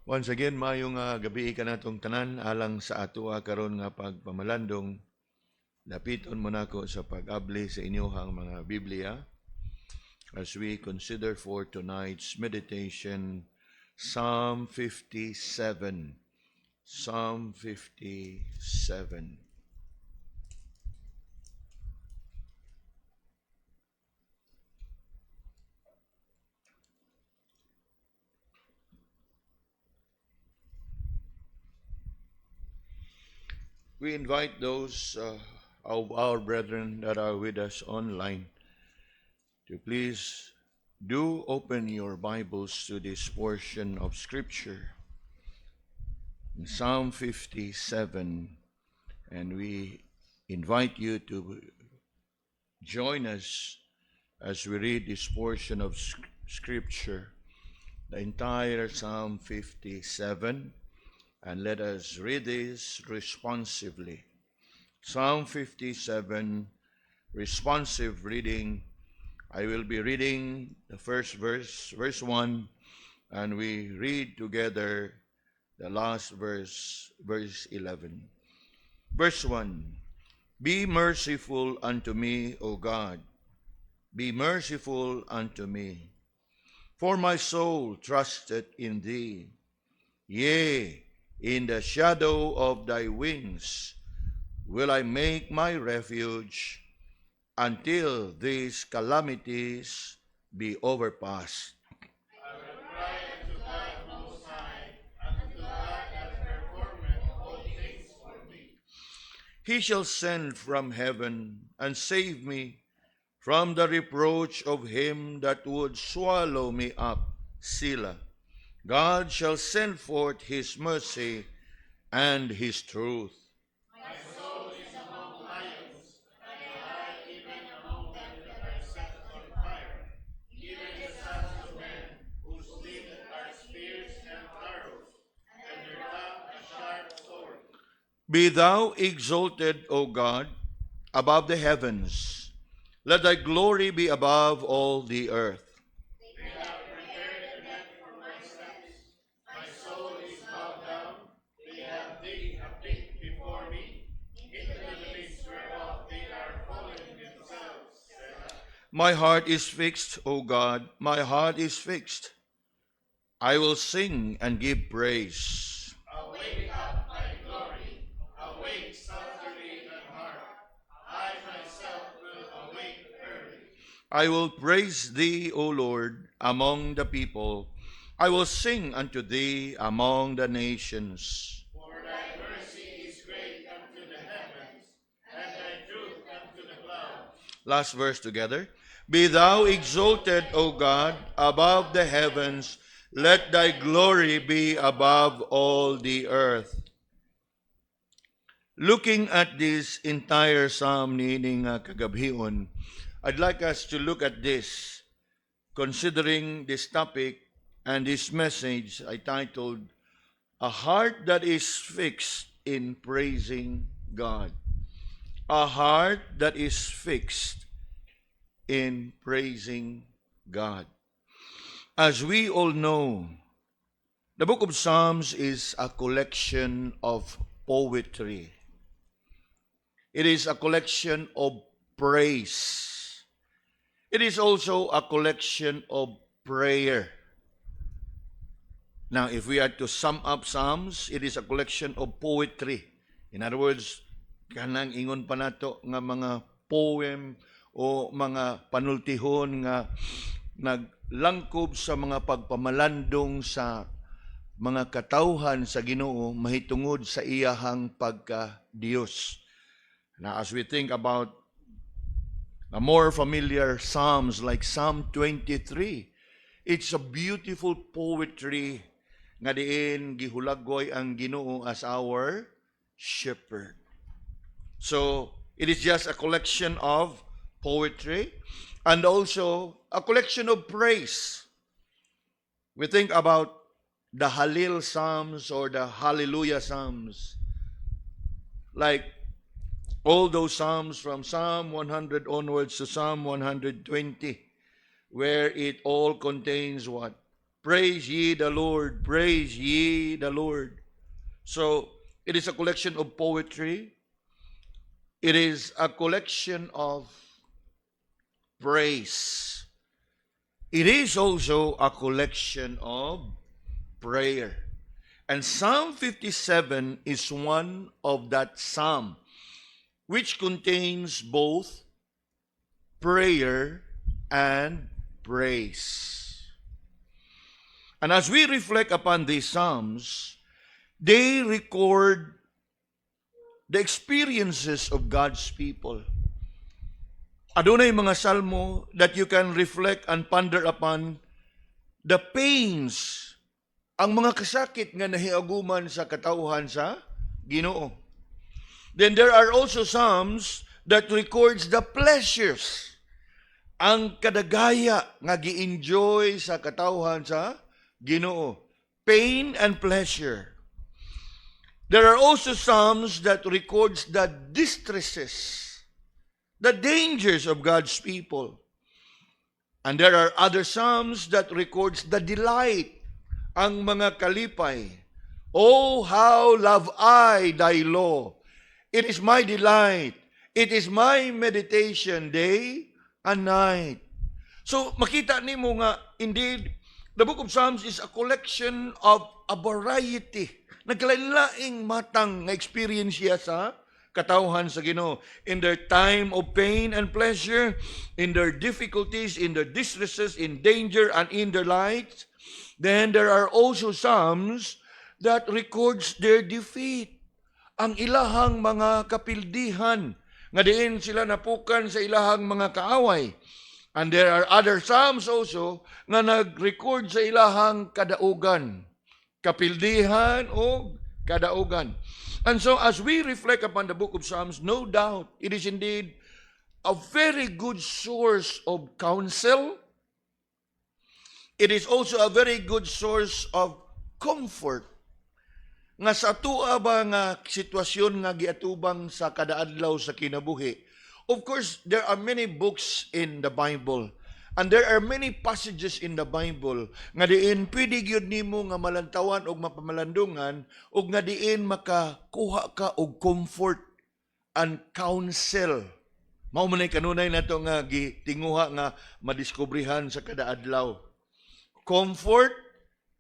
Once again, mayong gabi ka natong tanan alang sa atua karon nga pagpamalandong. Dapiton mo nako sa pag-abli sa inyohang mga Biblia as we consider for tonight's meditation Psalm 57. Psalm 57. We invite those of our brethren that are with us online to please do open your Bibles to this portion of Scripture in Psalm 57, and we invite you to join us as we read this portion of Scripture, the entire Psalm 57, and let us read this responsively. Psalm 57, responsive reading. I will be reading the first verse, verse 1, and we read together the last verse, verse 11. Verse 1, Be merciful unto me, O God, be merciful unto me, for my soul trusted in thee. Yea, in the shadow of thy wings will I make my refuge until these calamities be overpassed. I will cry unto God Most High, unto God that performeth all things for me. He shall send from heaven and save me from the reproach of him that would swallow me up. Selah. God shall send forth his mercy and his truth. My soul is among lions, and I lie even among them that are set on fire, even the sons of men, whose teeth are spears and arrows, and their tongue a sharp sword. Be thou exalted, O God, above the heavens. Let thy glory be above all the earth. They have prepared a net for my steps. My soul is bowed down. They have digged a pit before me, into the midst whereof they are fallen themselves. Selah. My heart is fixed, O God, my heart is fixed. I will sing and give praise. Awake up, thy glory. Awake, psaltery and harp. I myself will awake early. I will praise thee, O Lord, among the people. I will sing unto thee among the nations. For thy mercy is great unto the heavens, and thy truth unto the clouds. Last verse together. Be thou exalted, O God, above the heavens. Let thy glory be above all the earth. Looking at this entire psalm nining kagabhion, I'd like us to look at this, considering this topic and this message I titled, A Heart That Is Fixed in Praising God. A heart that is fixed in praising God. As we all know, the book of Psalms is a collection of poetry. It is a collection of praise. It is also a collection of prayer. Now, if we are to sum up Psalms, it is a collection of poetry. In other words, kanang ingon pa nato nga mga poem o mga panultihon nga naglangkob sa mga pagpamalandong sa mga katawhan sa Ginoo mahitungod sa iyahang pagka-Dios. Now, as we think about a more familiar Psalms like Psalm 23, it's a beautiful poetry nga diin gihulagway ang Ginoo as our shepherd. So, it is just a collection of poetry and also a collection of praise. We think about the Halil Psalms or the Hallelujah Psalms. Like all those Psalms from Psalm 100 onwards to Psalm 120, where it all contains what? Praise ye the Lord. Praise ye the Lord. So, it is a collection of poetry. It is a collection of praise. It is also a collection of prayer. And Psalm 57 is one of that psalm which contains both prayer and praise. And as we reflect upon these psalms, they record the experiences of God's people. Adunay mga salmo that you can reflect and ponder upon the pains, ang mga kasakit nga nahiaguman sa katawhan sa Ginoo. Then there are also psalms that records the pleasures, ang kadagaya nga gi-enjoy sa katawhan sa Ginoo. Pain and pleasure. There are also psalms that records the distresses, the dangers of God's people. And there are other psalms that records the delight, ang mga kalipay. Oh, how love I thy law. It is my delight. It is my meditation day and night. So, makita nimo nga, indeed, the book of Psalms is a collection of a variety. Nagkalain-laing matang nga experience siya sa katawhan sa Ginoo. In their time of pain and pleasure, in their difficulties, in their distresses, in danger, and in their light. Then there are also psalms that records their defeat. Ang ilahang mga kapildihan, nga diin sila napukan sa ilahang mga kaaway. And there are other psalms also nga nag-record sa ilahang kadaugan. Kapildihan o kadaugan. And so as we reflect upon the book of Psalms, no doubt it is indeed a very good source of counsel. It is also a very good source of comfort. Nga sa tua ba nga sitwasyon nga giatubang sa kadaadlaw sa kinabuhi. Of course, there are many books in the Bible. And there are many passages in the Bible nga diin pwede gyud nimo nga malantawan og mapamalandungan og nga diin makakuha ka og comfort and counsel. Mao man kanunay nato nga gitinguha nga madiskubrihan sa kadaadlaw. Comfort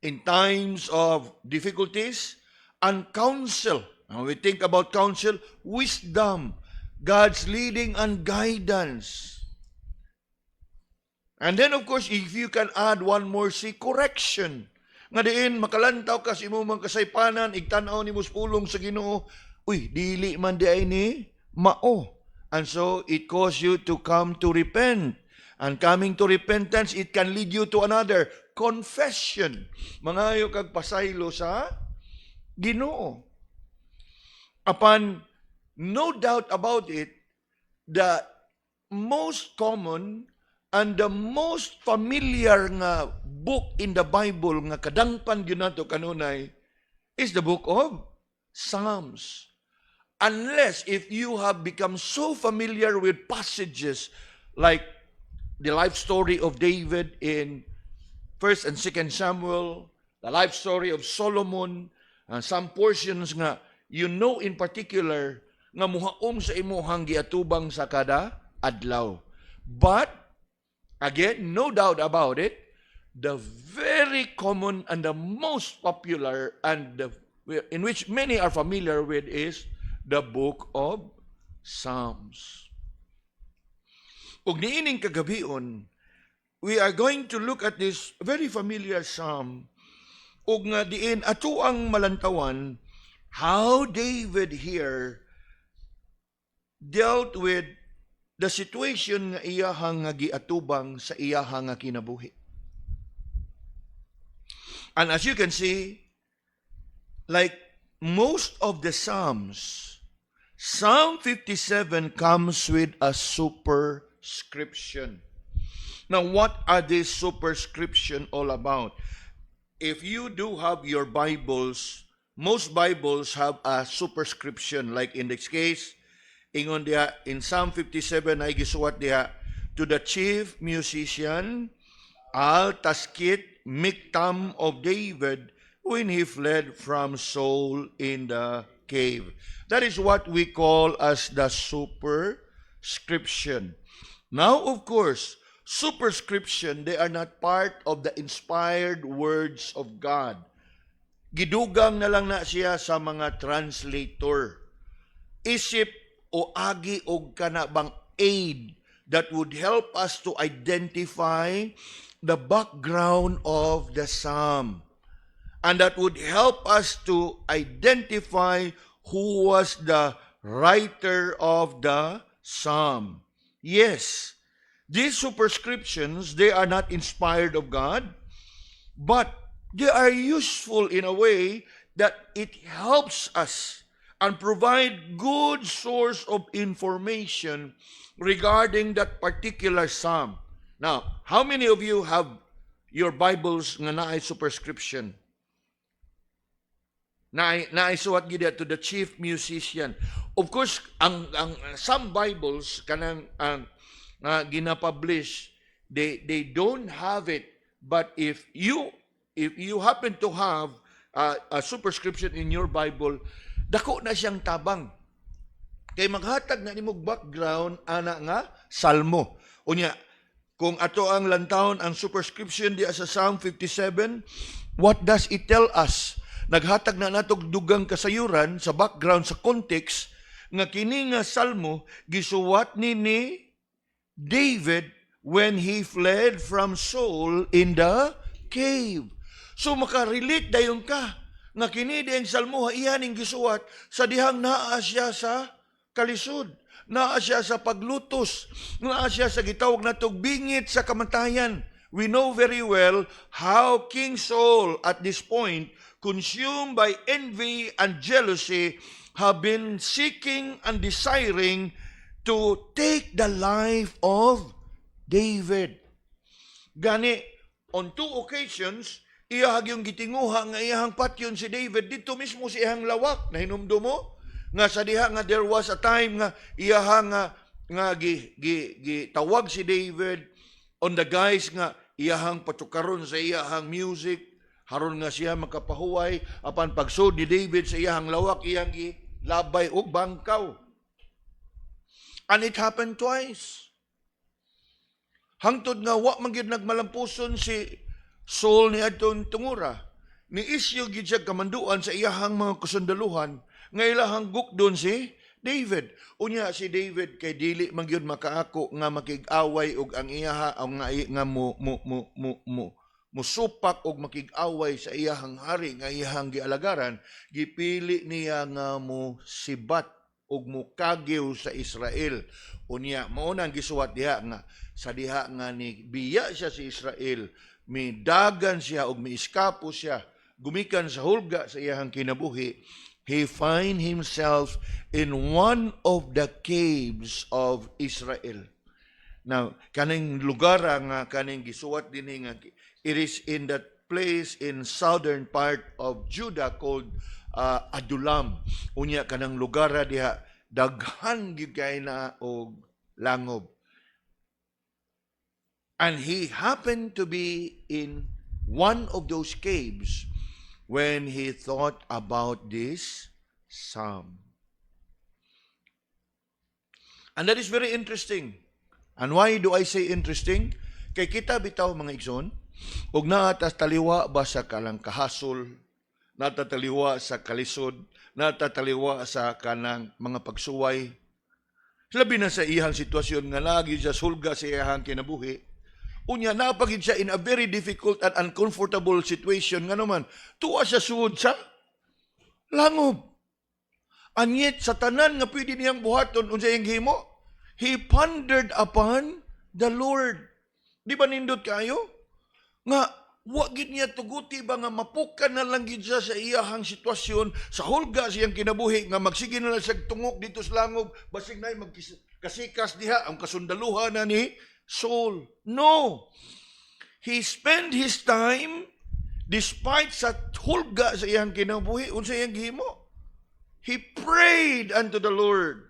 in times of difficulties and counsel. When we think about counsel, wisdom, God's leading and guidance. And then of course, if you can add one more, see correction. Nga diin makalantaw ka sa imong kasaypanan, igtan-aw nimo pulong sa Ginoo, uy, dili man di ay ni mao. And so it causes you to come to repent. And coming to repentance, it can lead you to another confession. Mangayo kag pasaylo sa Ginoo. Upon no doubt about it, the most common and the most familiar nga book in the Bible nga kadangpan gyud nato kanunay is the book of Psalms. Unless if you have become so familiar with passages like the life story of David in 1st and 2nd Samuel, the life story of Solomon, and some portions nga you know in particular nga muhaom sa imuhang giatubang sa kada adlaw. But again, no doubt about it, the very common and the most popular and in which many are familiar with is the book of Psalms. Ug niining kagabion, we are going to look at this very familiar psalm ug nga diin ato ang malantawan how David here dealt with the situation nga iyahang nga giatubang sa iyahang nga kinabuhi. And as you can see, like most of the Psalms, Psalm 57 comes with a superscription. Now, what are these superscription all about? If you do have your Bibles, most Bibles have a superscription. Like in this case, ingon diha in Psalm 57 ay gisuwat diha, to the chief musician al taskit miktam of David when he fled from Saul in the cave. That is what we call as the superscription. Now, of course, superscription, they are not part of the inspired words of God. Gidugang na lang na siya sa mga translator. Isip o agi o kanabang aid that would help us to identify the background of the psalm. And that would help us to identify who was the writer of the psalm. Yes, these superscriptions, they are not inspired of God, but they are useful in a way that it helps us and provide good source of information regarding that particular psalm. Now, how many of you have your Bibles nga naay superscription? Naisuwat gid to the chief musician. Of course, ang some Bibles kanang gina-publish, they don't have it, but if you happen to have a superscription in your Bible, dako na siyang tabang. Kay maghatag na nimog background ana nga salmo. Unya, kung ato ang lantawon ang superscription diya sa Psalm 57, what does it tell us? Naghatag na natog dugang kasayuran sa background, sa context, nga kini nga salmo gisuwat ni David when he fled from Saul in the cave. So makarelate dayon ka nga kini diyang salmo iyaning gisuwat sa dihang naa siya sa kalisod, naa siya sa paglutos, naa siya sa gitawag natog bingit sa kamatayan. We know very well how King Saul at this point, consumed by envy and jealousy, have been seeking and desiring to take the life of David. Gani, on 2 occasions, iyahag yung gitinguha nga iyahang patyon si David dito mismo sa iyahang lawak. Nahinumdo mo? Nga sa diha nga there was a time nga iyahang nga gitawag si David on the guise nga iyahang patukaron sa iyahang music, haron nga siya makapahuway apan pagsud ni David sa iyahang lawak iyang labay og bangkaw. And it happened twice. Hangtod nga wa man gyud nagmalampuson si Saul ni adtong tungura. Ni isyu gyud siya kamanduan sa iyahang mga kusundaluhan nga ilahang gukdon si David. Unya si David kay dili man gyud makaako nga makig-away og ang iyaha nga musupak og makig-away sa iyahang hari nga iyahang gialagaran, gipili niya nga mo sibat og mukagiw sa Israel. Unya mao nang gisuwat diha nga sa diha nga ni biya siya sa Israel, midagan siya og miiskapo siya gumikan sa hulga sa iyahang kinabuhi. He find himself in one of the caves of Israel. Now, kaning lugar nga kaning gisuwat dinhi nga it is in that place in southern part of Judah called Adulam. Unya kanang lugar diha daghan gyud kay na og langob. And he happened to be in one of those caves when he thought about this psalm. And that is very interesting. And why do I say interesting? Kay kita bitaw mga igsoon, ug naatas taliwa ba sa kalang kahasol, natataliwa sa kalisod, natataliwa sa kanang mga pagsuway. Labi na sa iyang sitwasyon nga lagi siya sulga sa iyang kinabuhi. Unya napagid siya in a very difficult and uncomfortable situation nga naman. Tuwa siya suod sa langob. And yet sa tanan nga pwede niyang buhaton unsa iyang gihimo, he pondered upon the Lord. Di ba nindot kayo? Nga wa gid niya tuguti ba nga mapukan na lang gid siya sa iyahang sitwasyon, sa hulga siyang kinabuhi nga magsige na lang sa tungok dito sa langob, basig nay magkasikas diha ang kasundaluhan na ni Saul. No. He spent his time despite sa hulga sa iyang kinabuhi unsa iyang gihimo. He prayed unto the Lord.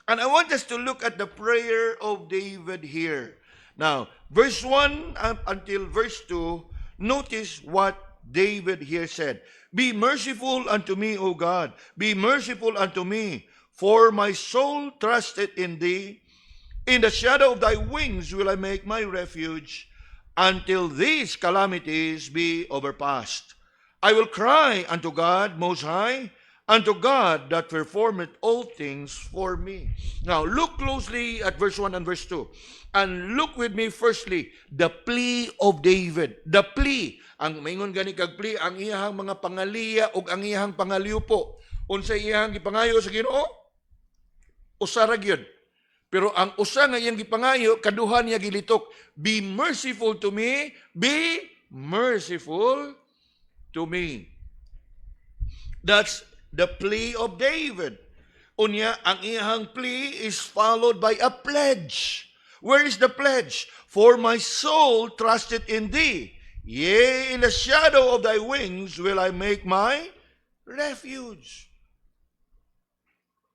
And I want us to look at the prayer of David here. Now, verse 1 up until verse 2, notice what David here said. Be merciful unto me, O God. Be merciful unto me, for my soul trusted in thee. In the shadow of thy wings will I make my refuge, until these calamities be overpast. I will cry unto God Most High, unto God that performeth all things for me. Now, look closely at verse 1 and verse 2. And look with me firstly, the plea of David. The plea. Ang maingon gani kag plea, ang iyahang mga pangaliya o ang iyahang pangaliupo. Unsay iyahang gipangayo sa Ginoo? Usa ra gyud. Pero ang usa nga iyang gipangayo, kaduha niya gilitok, be merciful to me, be merciful to me. That's the plea of David. Unya, ang iyang plea is followed by a pledge. Where is the pledge? For my soul trusted in thee. Yea, in the shadow of thy wings will I make my refuge.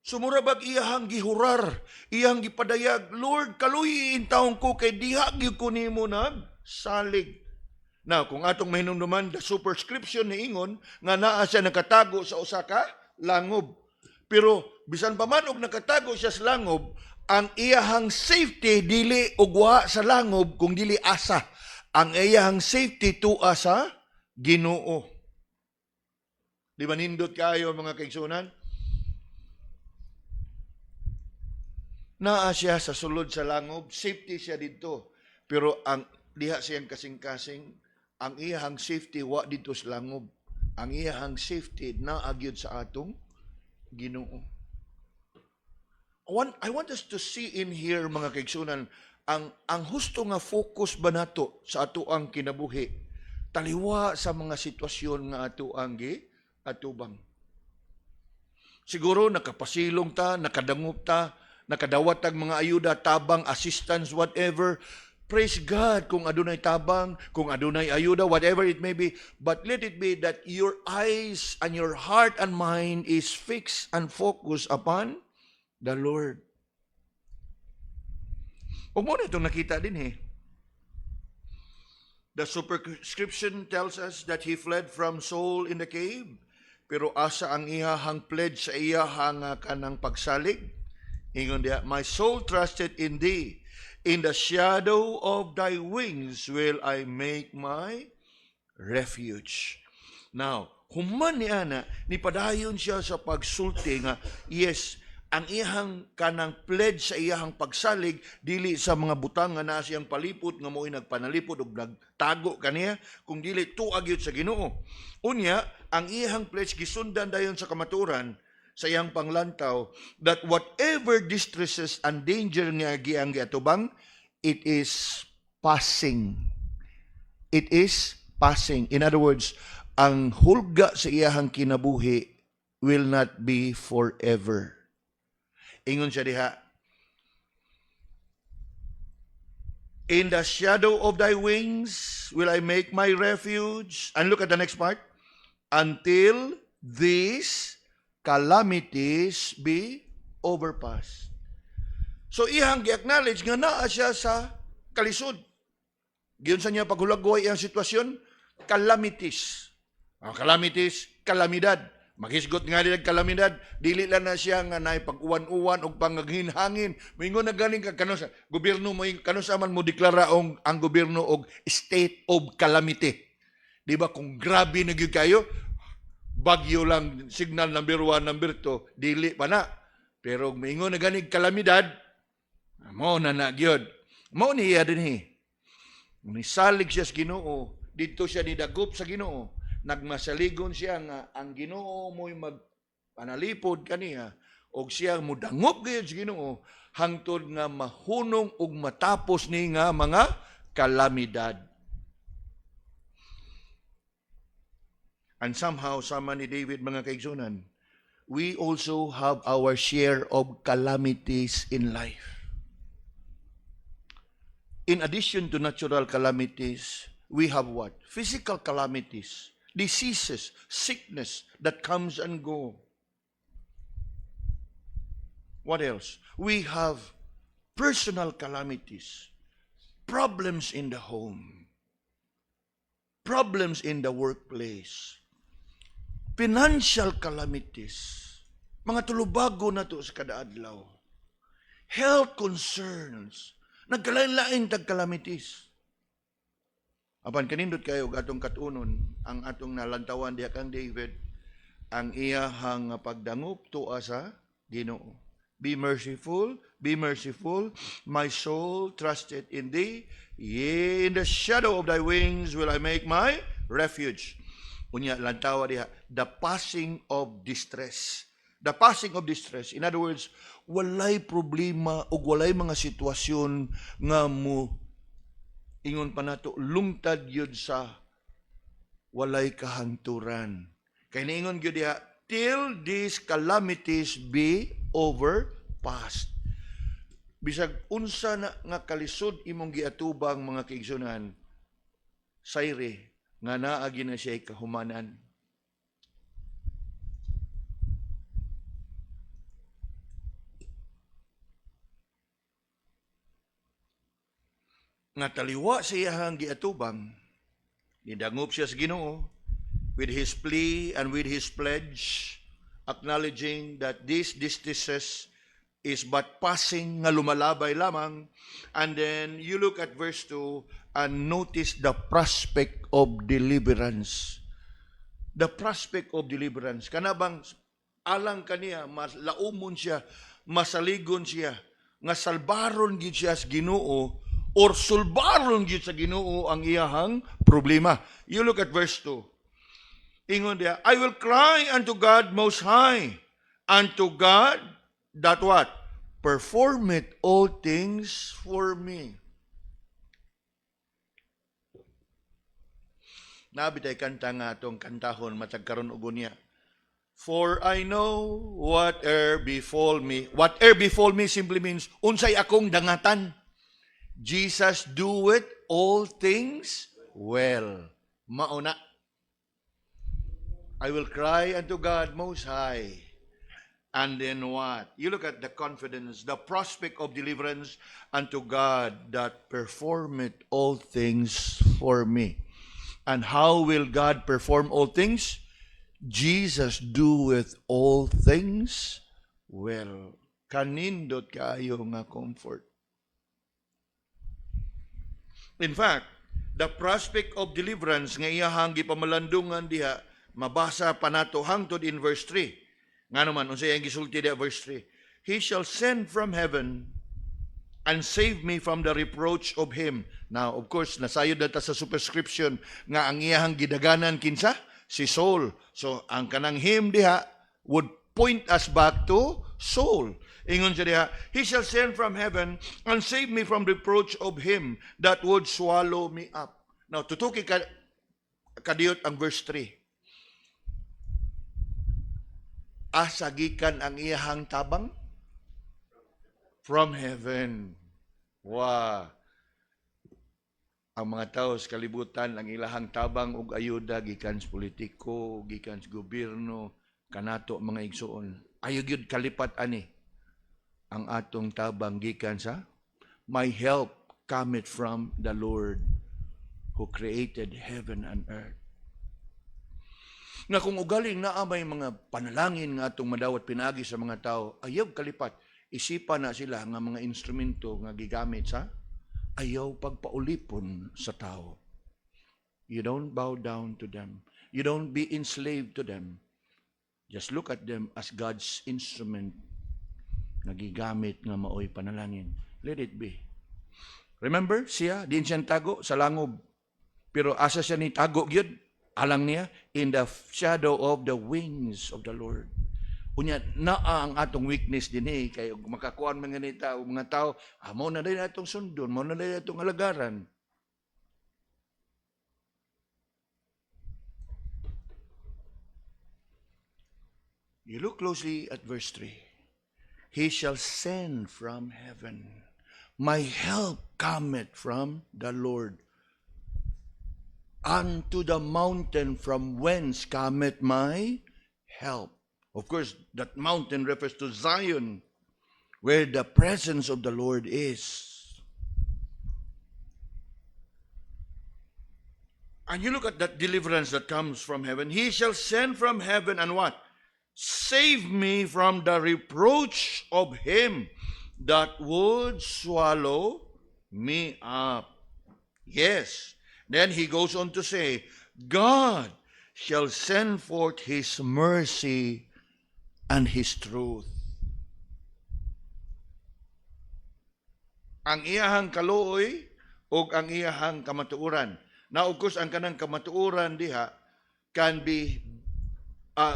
Sumurabag iyahang gihurar, iyahang gipadayag, Lord, kaluyin taong ko kay diha gyud ko nimo nagsalig. Now, kung atong mahinumduman, the superscription ni ingon nga naa siya nakatago sa usa ka langob. Pero bisan pa man og nakatago siya sa langob, ang iyahang safety dili ugwa sa langob kung dili asa. Ang iyahang safety tuwa sa Ginoo. Di ba nindot kayo mga kaigsunan? Naa siya sa sulod sa langob, safety siya dito. Pero ang diha siyang kasing-kasing, ang iyahang safety wa dito sa langob. Ang iyahang safety naa gyud sa atong Ginoo. I want us to see in here mga kaigsunan, ang husto nga focus ba nato sa ato ang kinabuhi taliwa sa mga sitwasyon nga ato ang atubang. Siguro nakapasilong ta, nakadangop ta, nakadawat ang mga ayuda, tabang, assistance, whatever. Praise God kung adunay tabang, kung adunay ayuda, whatever it may be. But let it be that your eyes and your heart and mind is fixed and focused upon the Lord. O mo na itong nakita din The superscription tells us that he fled from Saul in the cave. Pero asa ang iyahang pledge sa iyahang kanang pagsalig? Ingon diha, my soul trusted in thee. In the shadow of thy wings will I make my refuge. Now, human ni ana, nipadayon siya sa pagsulti nga, yes, ang iyahang kanang pledge sa iyahang pagsalig dili sa mga butang nga naa siyang palipot nga mo'y nagpanalipod ug nagtago kaniya kung dili tuag yun sa Ginoo. Unya, ang iyahang pledge gisundan dayon sa kamaturan sa iyang panglantaw that whatever distresses and danger nga giyang giatubang, it is passing. It is passing. In other words, ang hulga sa iyahang kinabuhi will not be forever. Ingon siya diha, in the shadow of thy wings will I make my refuge. And look at the next part. Until these calamities be overpassed. So iyang gi-acknowledge nga naa siya sa kalisod. Giyon sa niya paghulagway ang sitwasyon, calamities. Calamities, kalamidad. Maghisgot nga din ang kalamidad, dili lang na siya nga naay pag-uwan-uwan o pangaghinhangin. Mingon na galing ka kano sa gobyerno mo, kano sa man mo deklara ang gobyerno og state of calamity. Di ba kung grabe na gyud kayo, bagyo lang, signal number 1, number 2, dili pa na. Pero mingon na galing kalamidad, mo na gyud. Mo niya din Nisalig siya sa Ginoo, dito siya nidagop sa Ginoo. Nagmasaligon siya nga ang Ginoo mo'y magpanalipod kaniya og siya mudangop gayud sa Ginoo hangtod nga mahunong ug matapos ni nga mga kalamidad. And somehow, sama ni David mga kaigsunan, we also have our share of calamities in life. In addition to natural calamities, we have what? Physical calamities. Diseases, sickness that comes and go. What else? We have personal calamities. problems in the home, problems in the workplace, financial calamities, mga tulubago na to sa kadaadlaw, health concerns, nagkalain-lain tag calamities. Apan kanindot kayo atong katunon, ang atong nalantawan diha kang David, ang iyahang pagdangop tuwa sa Ginoo. Be merciful, my soul trusted in thee. Yea, in the shadow of thy wings will I make my refuge. Unya, lantawa diha, the passing of distress. The passing of distress. In other words, walay problema o walay mga sitwasyon nga mo ingon pa nato lungtad yun sa walay kahanturan. Kaya niingon yun diha, till these calamities be overpassed. Bisag unsa na nga kalisod imong giatubang mga kaigsunan, sayre nga naagi na siya kahumanan. Nga taliwa sa iyahang giatubang, nidangop siya sa Ginoo with his plea and with his pledge, acknowledging that these diseases is but passing, nga lumalabay lamang. And then you look at verse 2 and notice the prospect of deliverance. The prospect of deliverance. Kanabang alang kaniya, laumon siya, masaligon siya, nga salbaron gid siya sa Ginoo, or sulbaron gid sa Ginoo ang iyahang problema. You look at verse 2. Ingon diya, I will cry unto God Most High, unto God that what? Performeth all things for me. Nabitay kanta nga atong kantahon matag karon ug niya. For I know whate'er befall me. Whate'er befall me simply means unsay akong dangatan. Jesus doeth all things well. Mauna. I will cry unto God Most High. And then what? You look at the confidence, the prospect of deliverance unto God that performeth all things for me. And how will God perform all things? Jesus doeth all things well. Kanindot kaayo nga comfort. In fact, the prospect of deliverance nga iyahang gipamalandungan diha, mabasa pa nato hangtod in verse 3. Nga naman, unsay ang gisulti diha verse 3. He shall send from heaven and save me from the reproach of him. Now, of course, nasayod na ta sa superscription nga ang iyahang gidaganan kinsa? Si Saul. So, ang kanang him diha would point us back to Saul. Ingon siya diha, he shall send from heaven and save me from reproach of him that would swallow me up. Now, tutuki kadiyot ang verse 3. Asagikan ang iyahang tabang? From heaven. Wow. Ang mga tao sa kalibutan, ang ilahang tabang ug ayuda gikan sa politiko, gikan sa gobyerno, kanato mga igsoon. Ayo gyud kalipat ani ang atong tabang gikan sa my help cometh from the Lord who created heaven and earth. Nga kung ugaling naa may mga panalangin nga atong madawat pinagi sa mga tao, ayaw kalipat, isipan na sila nga mga instrumento nga gigamit sa ayaw pagpaulipon sa tao. You don't bow down to them. You don't be enslaved to them. Just look at them as God's instrument na gigamit nga maoy panalangin. Let it be. Remember, siya, din siyang tago sa langob. Pero asa siya ni tago gyud? Alang niya, in the shadow of the wings of the Lord. Unya, naa ang atong weakness din kaya makakuan mga tao, mo na din atong sundon, mo na din atong alagaran. You look closely at verse 3. He shall send from heaven. My help cometh from the Lord. Unto the mountain from whence cometh my help. Of course, that mountain refers to Zion, where the presence of the Lord is. And you look at that deliverance that comes from heaven. He shall send from heaven and what? Save me from the reproach of him that would swallow me up. Yes. Then he goes on to say, God shall send forth his mercy and his truth. Ang iyahang kaluoy o ang iyahang kamatuoran. Now, of course, ang kanang kamatuoran diha can be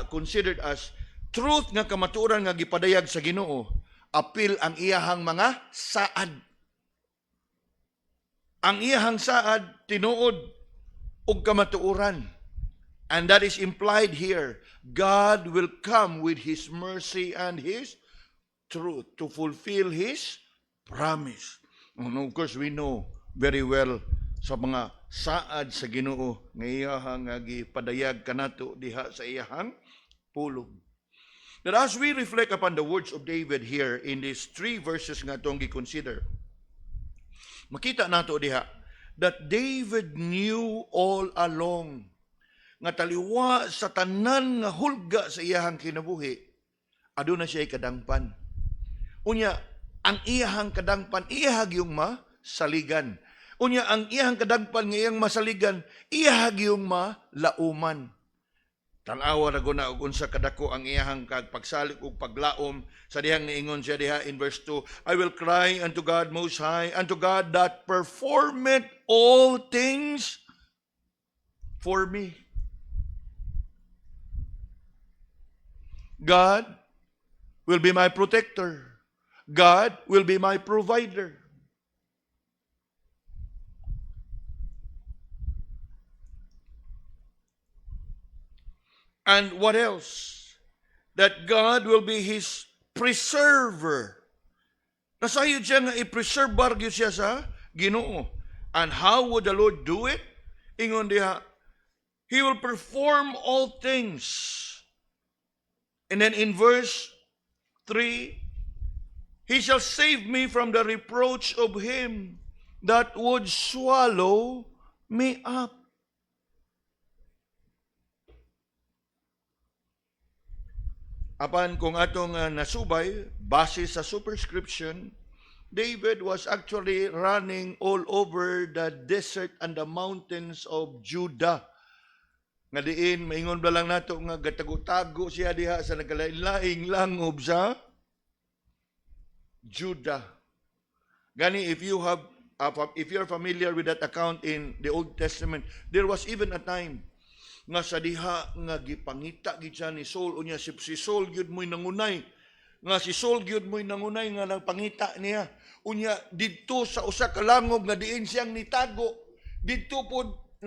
considered as truth nga kamatuoran nga gipadayag sa Ginoo. Apil ang iyahang mga saad. Ang iyahang saad tinuod og kamatuoran. And that is implied here. God will come with his mercy and his truth to fulfill his promise. And of course, we know very well sa mga saad sa Ginoo nga iyahang gipadayag kanato diha sa iyahang pulong. That as we reflect upon the words of David here in these 3 verses nga itong gi-consider, makita nato diha that David knew all along nga taliwa sa tanan nga hulga sa iyahang kinabuhi, aduna siya kadangpan. Unya, ang iyahang kadangpan, iyahag yung masaligan. Unya, ang iyahang kadagpan nga iyang masaligan, iyahag yung malauman. Tanawa na guna og unsa kadako ang iyahang pagsalig ug paglaom sa dihang niingon siya diha in verse 2, I will cry unto God Most High, unto God that performeth all things for me. God will be my protector. God will be my provider. And what else? That God will be his preserver. Nasayod siya nga i-preserve bargyo siya sa Ginoo. And how would the Lord do it? Ingon diha, he will perform all things. And then in verse 3, he shall save me from the reproach of him that would swallow me up. Apan kung atong nasubay, base sa superscription, David was actually running all over the desert and the mountains of Judah. Nga diin, maingon ba lang nato nga gatago-tago siya diha sa nagalain-laing langob sa Judah. Gani, if you're familiar with that account in the Old Testament, there was even a time nga sa diha nga gipangita gid siya ni Saul, unya si Saul gyud moy nangunay, nga si Saul gyud moy nangunay nga nagpangita niya, unya didto sa usa ka langob nga diin siyang nitago, didto pod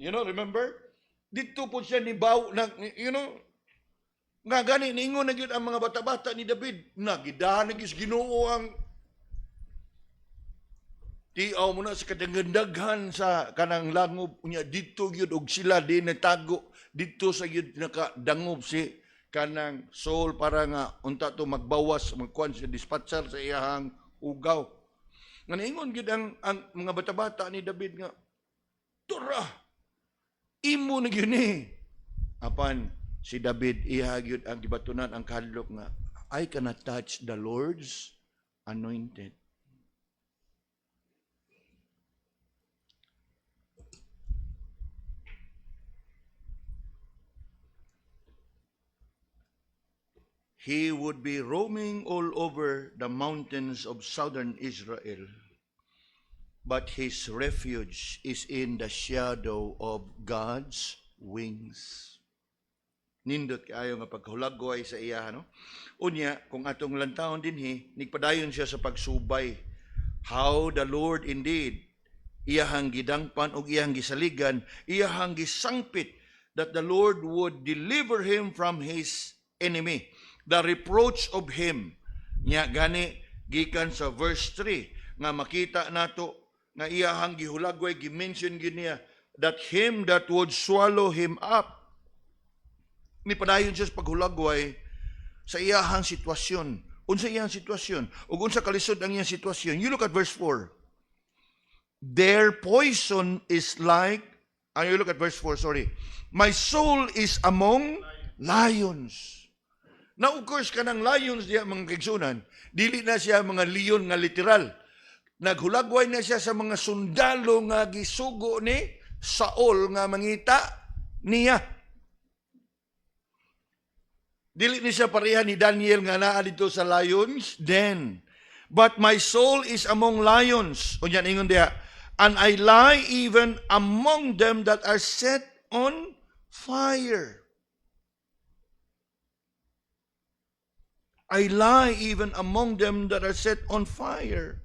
remember, didto pod siya nibaw nga gani niingon na gyud ang mga bata-bata ni David, nagidahan gis Ginoo ang tiaw mo na sa kadagandaghan sa kanang langob, unya dito gyud og sila di natago, dito sa gyud nakadangob si kanang Saul para nga unta to magbawas, magkuan siya dispatcher sa iyahang ugaw. Nga naingon gyud ang mga bata-bata ni David nga, tura, imo na gyud ni. Apan si David iya gyud ang gibatunan ang kahadlok nga, I cannot touch the Lord's anointed. He would be roaming all over the mountains of southern Israel, but his refuge is in the shadow of God's wings. Nindot kaayo nga pagkahulagway sa iya, no? Unya, kung atong lantawon dinhi, nigpadayon siya sa pagsubay. How the Lord indeed, iyahang gidangpan o iyahang gisaligan, iyahang gisangpit, that the Lord would deliver him from his enemy. The reproach of him. Nya gani gikan sa verse 3 nga makita nato nga iyahang gihulagway gi-mention gid niya that him that would swallow him up. Ni padayon siya sa paghulagway sa iyahang sitwasyon. Unsa iyang sitwasyon? Ug unsa kalisod ang iyang sitwasyon? You look at verse 4. Their poison is like you look at verse 4, sorry. My soul is among lions. Now, of course, kanang lions diya mga kaigsunan, dili na siya mga leon nga literal. Naghulagway na siya sa mga sundalo nga gisugo ni Saul nga mangita niya. Dili ni siya pareha ni Daniel nga naa dito sa lions den. But my soul is among lions. O yan, ingon diya. And I lie even among them that are set on fire. I lie even among them that are set on fire.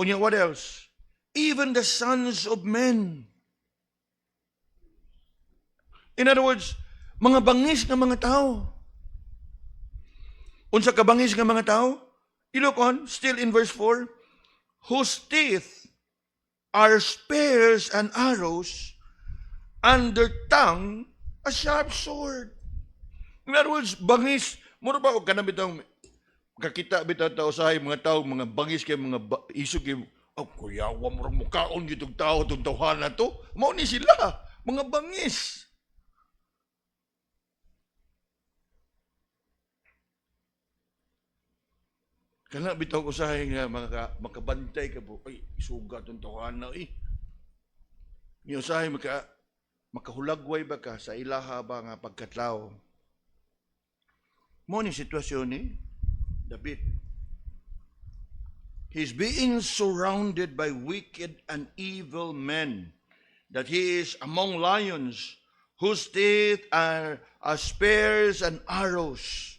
O yan, what else? Even the sons of men. In other words, mga bangis ng mga tao. Unsa ka bangis ng mga tao? You look on, still in verse 4, whose teeth are spears and arrows, and their tongue a sharp sword. In other words, bangis, mura ba o kanang bitang kakita bitaw tao sa mga tao, mga bangis kay mga isog kay kuyawa mo ring mukaon gitong tao tong tawhana to. Mao ni sila, mga bangis. Kana bitaw usahay nga makabantay ka po, ay isuga tong tawhana Ni usahay makahulagway ba ka sa ilaha ba nga pagkatlaw. Mo ni sitwasyon ni David. He's being surrounded by wicked and evil men, that he is among lions, whose teeth are as spears and arrows,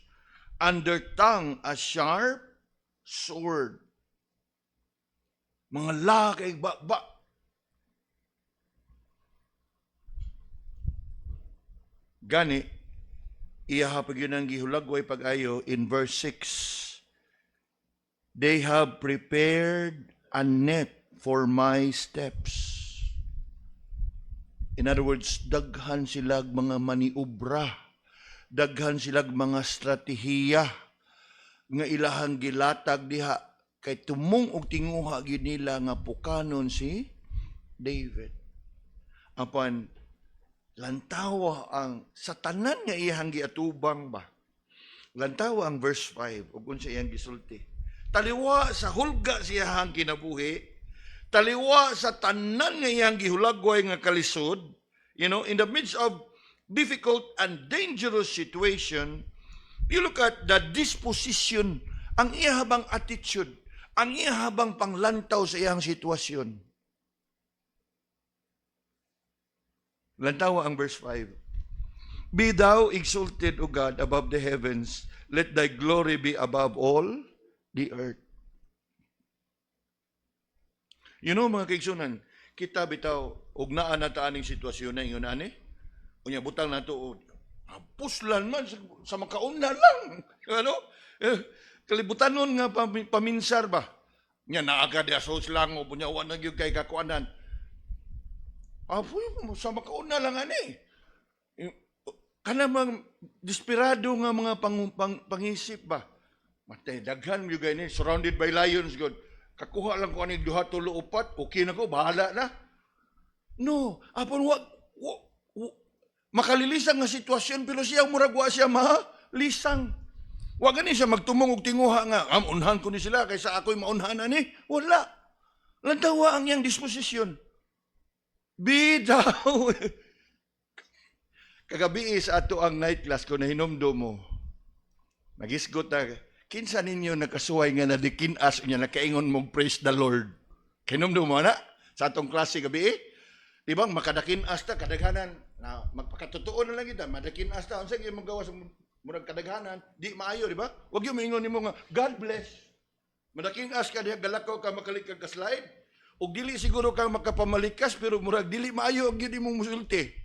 and their tongue a sharp sword. Mga lakay ba. Gani, iyahapag yun ang gihulagway pag-ayo in verse 6. They have prepared a net for my steps. In other words, daghan silag mga maniubra, daghan silag mga strategiya nga ilahang gilatag diha kay tumong og tinguha gyud nila nga pukanon si David. Apan lantawa ang satanan nga iyang giatubang ba. Lantawa ang verse 5 ug unsa iyang gisulti. Taliwa sa hulga siyang kinabuhi, taliwa sa tanan nga iyang gihulagway nga kalisod, in the midst of difficult and dangerous situation, you look at the disposition, ang iyahabang attitude, ang iyahabang panglantaw sa iyang sitwasyon. Lantawa ang verse 5. Be thou exalted, O God, above the heavens. Let thy glory be above all the earth. Mga kaigsunan, kita bitaw, ug naa na taaning sitwasyon na yun, unya butang na to, puslan man, sa makauna lang. Kalibutanon nga paminsar ba? Nya naaga di asos lang, o punyawan na yung kay kakuanan. Sa makauna lang kanamang desperado nga mga pangisip ba? Matay, daghan yung ganyan, surrounded by lions, God. Kakuha lang ko aning duha, tulo, upat, okay na ko, bahala na. No, makalilisang nga sitwasyon, pero siya muragwa siya lisang. Wa gani siya magtumong og tinguha nga, unhan ko ni sila, kaysa ako'y maunhanan ni. Wala. Lantawa ang iyang disposisyon. Be thou. Kagabi sa ato ang night class ko na hinumdo mo. Nagisgot na, kinsa ninyo nakasuway nga nadikinas niya, nakaingon mong praise the Lord. Hinumdo mo na, sa atong klase gabi Di ba, makadakinas ta, kadaghanan, na magpakatotoo na lang kita, madakinas ta, unsay yung magawa sa murag kadaghanan, di maayo, di ba? Huwag yung maingon ni mo nga, God bless. Madakinas ka diha, galakaw ka makalikag ka slide, o dili siguro ka makapamalikas, pero murag dili maayo, ang yun mong musulti.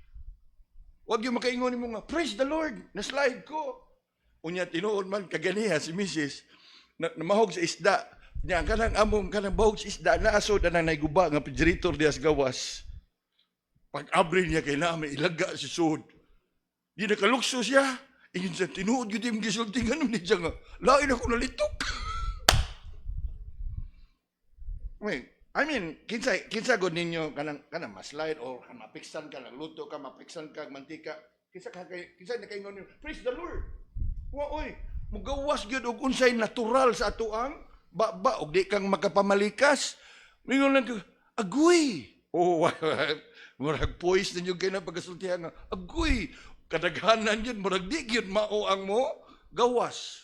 Huwag yung makaingon ni mo nga, praise the Lord, na-slide ko. Unya, tinuod man, kaganiha si Mrs. na mahog sa isda, niya, kanang among, kanang bahog sa isda, naasod na naiguba, nga pidjeritor diya sa gawas. Pag-abri niya kay namin, ilaga si Sud. Di nakalukso siya. Ingin sa tinuod yun yung gisulti. Ganun din siya nga. Lain ako nalitok. I mean, kinsa gud ninyo kanang maslide or mapiksan ka nagluto ka mapiksan ka mantika. Kinsa na kay ngonyo, praise the Lord. Wa oy, mugawas gyud og unsay natural sa atoang ba og di kang makapamalikas. Mingon lang agoy. Oh, murag poise ninyo kay na pagasultihan nga. Agoy, kadaghanan yun murag di gyud mao ang mo gawas.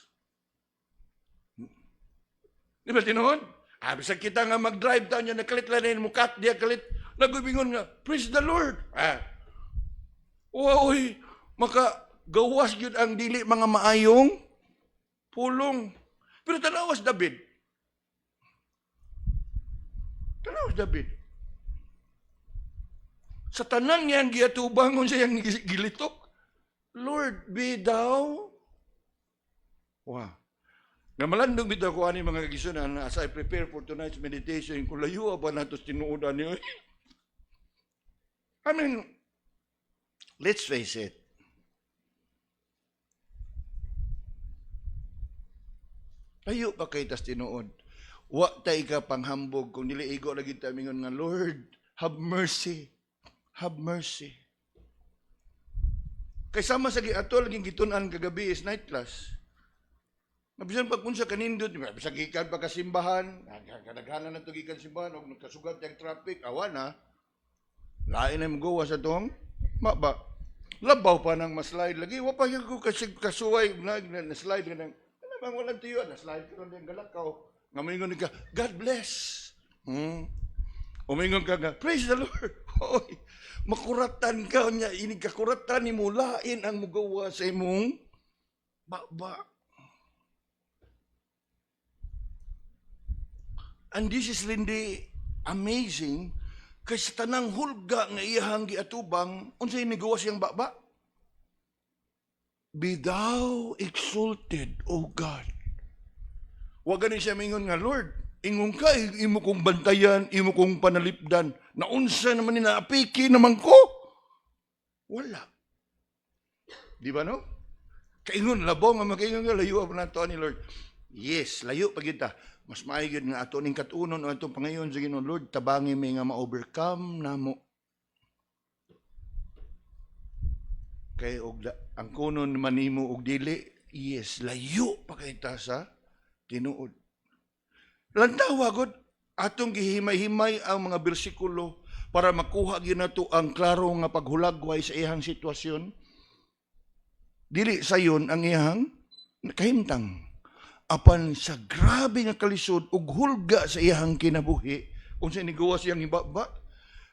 Di ba tinuod? Bisag kita nga mag-drive down niya, nakalit lang na mukat diya kalit, nagubingon nga, praise the Lord. Uy, makagawas yun ang dili mga maayong pulong. Pero tanawas David. Sa tanan niyan, giyatubangon siya yung gilitok. Lord, be thou. Wow. Nga malandong bitaw ko ani mga kagisunan as I prepare for tonight's meditation, kung layo ba natos tinuodan niyo? I mean, let's face it. Layo pa kay tas tinuod. Wa tay ka panghambog kung dili igo lagi ta mingon nga Lord, have mercy. Have mercy. Kay sama sa ato laging gitun-an kagabi is night class. Mabisan pag unsa kanindot, bisag gikan pa kasimbahan, kadaghanan na to gikan simbahan og nagkasugat yang traffic, awa na. Lain na magawa sa tong maba. Labaw pa nang maslide lagi, wa pa ko kasuway na slide nang ano bang walang tiyo na slide ko ng galakaw. Ngamingon ka, God bless. Umingon ka nga, praise the Lord. Hoy, makuratan ka niya, ini kakuratan ni mulain ang mugawa sa imong baba. And this is Lindy amazing kasi tanang hulga nga iyahang giatubang unsay nigawa siyang baba? Be thou exalted, O God. Wa gani siya mingon nga Lord, ingon ka imo kong bantayan, imo kong panalipdan. Naunsa naman ni naapiki naman ko? Wala. Di ba no? Kaingon labaw nga makaingon nga layo pa nato ni Lord. Yes, layo pa kita. Mas maayod nga ato ning katunon o atong pangayon sa Ginoo Lord, tabangi may nga ma-overcome namo. Kay og ang kunon manimo og dili, yes, layo pa kay ta sa tinuod. Lantawa gud atong gihimay-himay ang mga bersikulo para makuha gyud nato ang klaro nga paghulagway sa iyang sitwasyon. Dili sayon ang iyang kahimtang. Apan sa grabe nga kalisod ug hulga sa iyang kinabuhi, unsa nigawa siyang ibaba,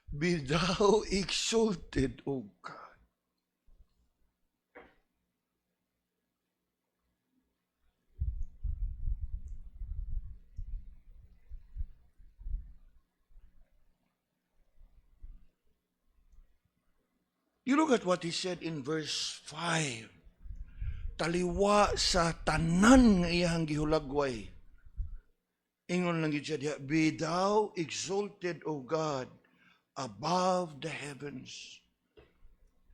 be thou exalted, O God. You look at what he said in verse 5. Taliwa sa tanan nga iyang gihulagway. Ingon lang gid siya, be thou exalted, O God, above the heavens.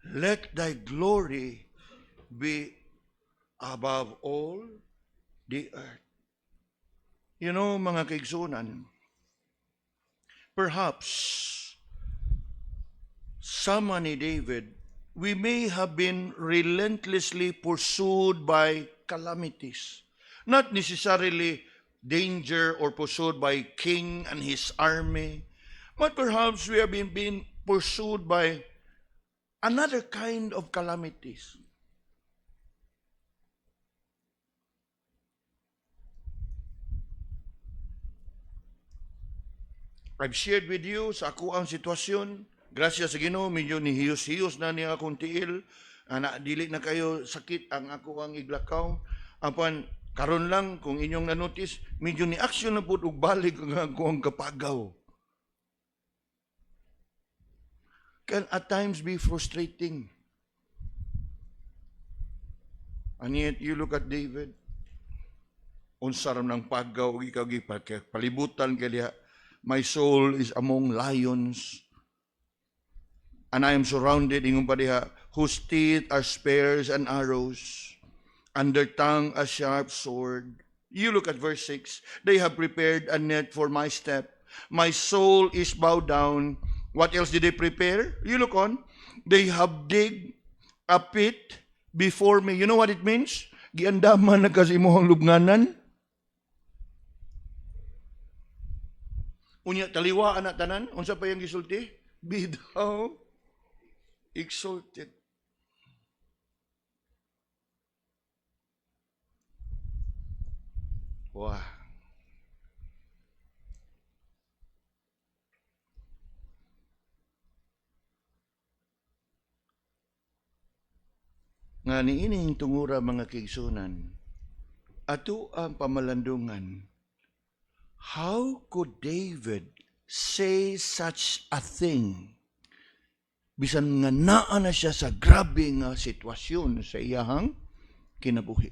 Let thy glory be above all the earth. You know, mga kaigsunan, perhaps sama ni David, we may have been relentlessly pursued by calamities. Not necessarily danger or pursued by king and his army, but perhaps we have been pursued by another kind of calamities. I've shared with you sa ako ang sitwasyon. Gracias sa Ginoo, medyo ni hiyos-hiyos na niya akong tiil. Dili na kayo sakit ang ako ang iglakaw. Apan, karon lang, kung inyong nanotice, medyo ni aksyon na po ug balik ang ako ang kapagaw. Can at times be frustrating. And yet, you look at David, unsaram ng pagaw, ikaw palibutan kaya, my soul is among lions, and I am surrounded, ingon pa diha, whose teeth are spears and arrows, and their tongue a sharp sword. You look at verse 6. They have prepared a net for my step. My soul is bowed down. What else did they prepare? You look on. They have dig a pit before me. You know what it means? Giandaman na kasi mo ang lubnganan. Unya, taliwaan na tanan. Unsa pa yung gisulti? Be thou exalted. Wow. Nga niining tungura mga kaigsunan, ato ang pamalandungan, how could David say such a thing? Bisan nga naa na siya sa grabe nga sitwasyon sa iyahang kinabuhi.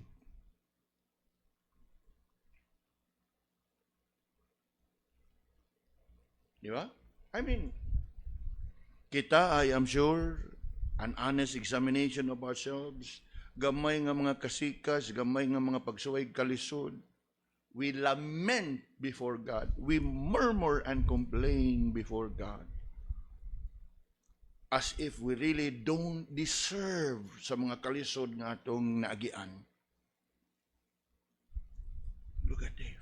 Di ba? I mean, kita, I am sure, an honest examination of ourselves, gamay nga mga kasikas, gamay nga mga pagsuway kalisod, we lament before God. We murmur and complain before God. As if we really don't deserve sa mga kalisod nga atong naagian. Look at David.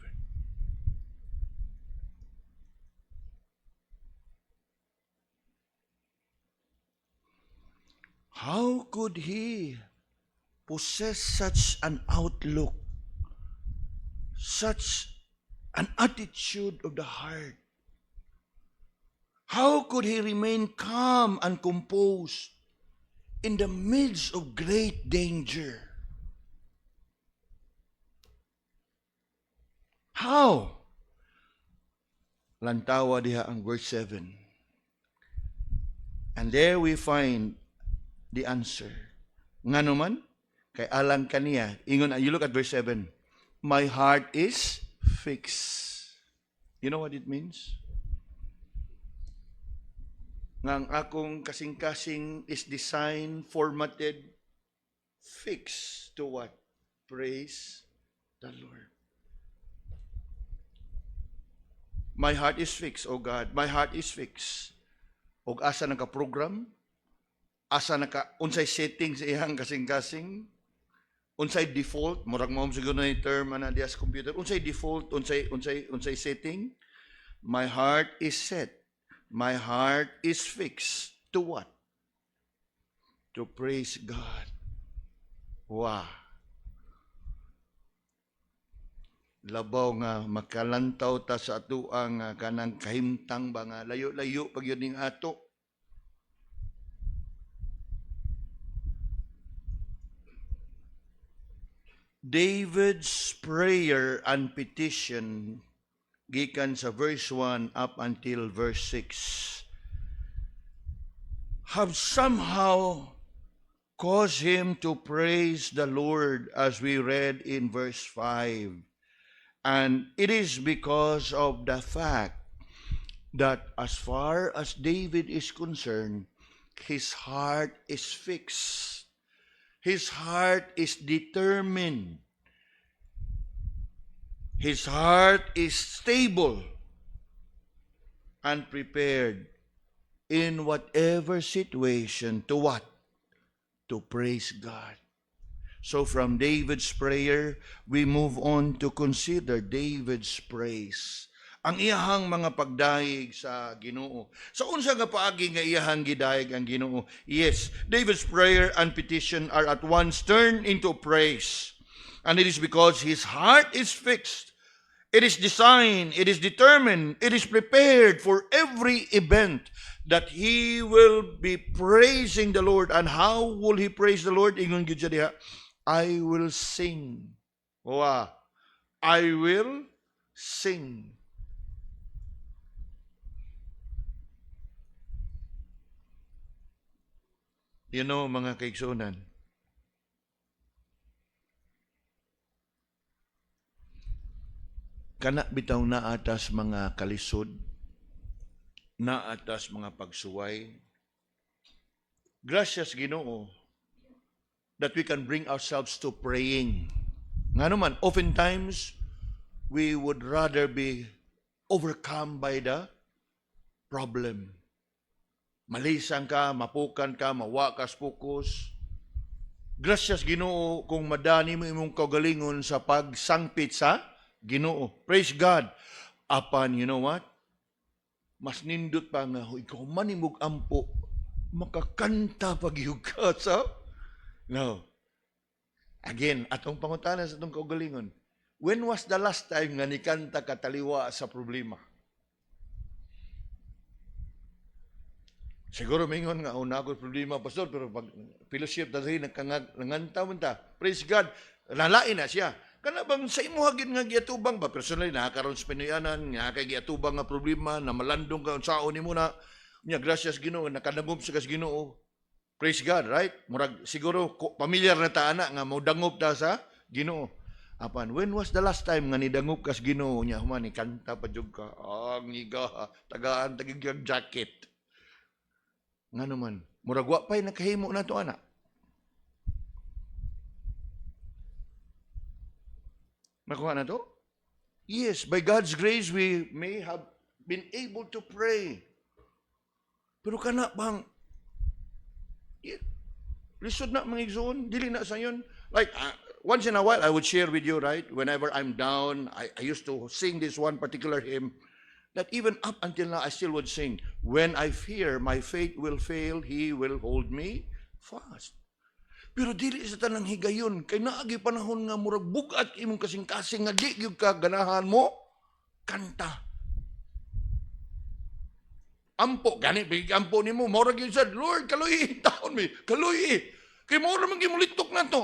How could he possess such an outlook, such an attitude of the heart? How could he remain calm and composed in the midst of great danger? How? Lantawa diha ang verse 7. And there we find the answer. Nga naman, kay alang kaniya, ingon, you look at verse 7, my heart is fixed. You know what it means? Nga akong kasing-kasing is designed, formatted, fixed to what? Praise the Lord. My heart is fixed, O God. My heart is fixed. Og asa naka-program, asa unsay settings iyang kasing-kasing, unsay default, murag mo siguro na yung term ana diya sa computer, unsay default, unsay setting. My heart is set. My heart is fixed to what? To praise God. Wow. Labaw nga makalantaw ta sa ato ang kanang kahimtang ba nga layo-layo pag yun ning ato. David's prayer and petition gikan sa verse 1 up until verse 6 have somehow caused him to praise the Lord as we read in verse 5. And it is because of the fact that as far as David is concerned, his heart is fixed. His heart is determined. His heart is stable and prepared in whatever situation to what? To praise God. So from David's prayer, we move on to consider David's praise. Ang iyahang mga pagdayeg sa Ginoo. Sa unsa nga paagi nga iyahang gidayeg ang Ginoo? Yes, David's prayer and petition are at once turned into praise. And it is because his heart is fixed. It is designed, it is determined, it is prepared for every event that he will be praising the Lord. And how will he praise the Lord? Ingon gyud siya diha, I will sing. Wow. I will sing. You know, mga kaigsunan, kana bitaw na atas mga kalisod, na atas mga pagsuway. Gracias Ginoo that we can bring ourselves to praying. Nga naman, oftentimes, we would rather be overcome by the problem. Malisan ka, mapukan ka, mawakas focus. Gracias Ginoo kung madani mo imong kaugalingon sa pagsangpit sa Ginoo. Praise God. Apan, you know what? Mas nindot pa nga, ikaw manimog ampo, makakanta pagyug ka sa... No. Again, atong pangutana sa atong kaugalingon. When was the last time nga nikanta kataliwa sa problema? Siguro mingon nga, una ako problema, pastor, pero pag fellowship na rin, nanganta mo ta. Praise God. Nalain na siya. Kana bang sa imo hagin nga giatubang ba? Personally, nakakaroon sa Pinoyanan, nga kay giatubang nga problema, na malandong ka, saon ni mo na, niya, gracias Ginoo, nakanagom sa kas Ginoo. Praise God, right? Murag, siguro, pamilyar na ta ana, nga maudangop ta sa Ginoo. Apan, when was the last time nga nidangop kas Ginoo niya, humani, kanta pa jud ka, ngiga, tagaan, tagigyag jacket. Nga naman, murag wa pa'y nakahimo na to, anak. Nakuha na to? Yes, by God's grace, we may have been able to pray. Pero kana bang, lisod na mga igsoon, dili na sa yun. Like, once in a while, I would share with you, right? Whenever I'm down, I used to sing this one particular hymn, that even up until now, I still would sing, when I fear my faith will fail, He will hold me fast. Pero dili sa tanang higayon, kay naagi panahon nga murag bugat imong kasing-kasing nga di gyud ka ganahan mo, kanta. Ampo, gani, ampo ni mo, murag yun said, Lord, kaluhi, taon mi, kaluhi. Kay mo naman gimulitok na to.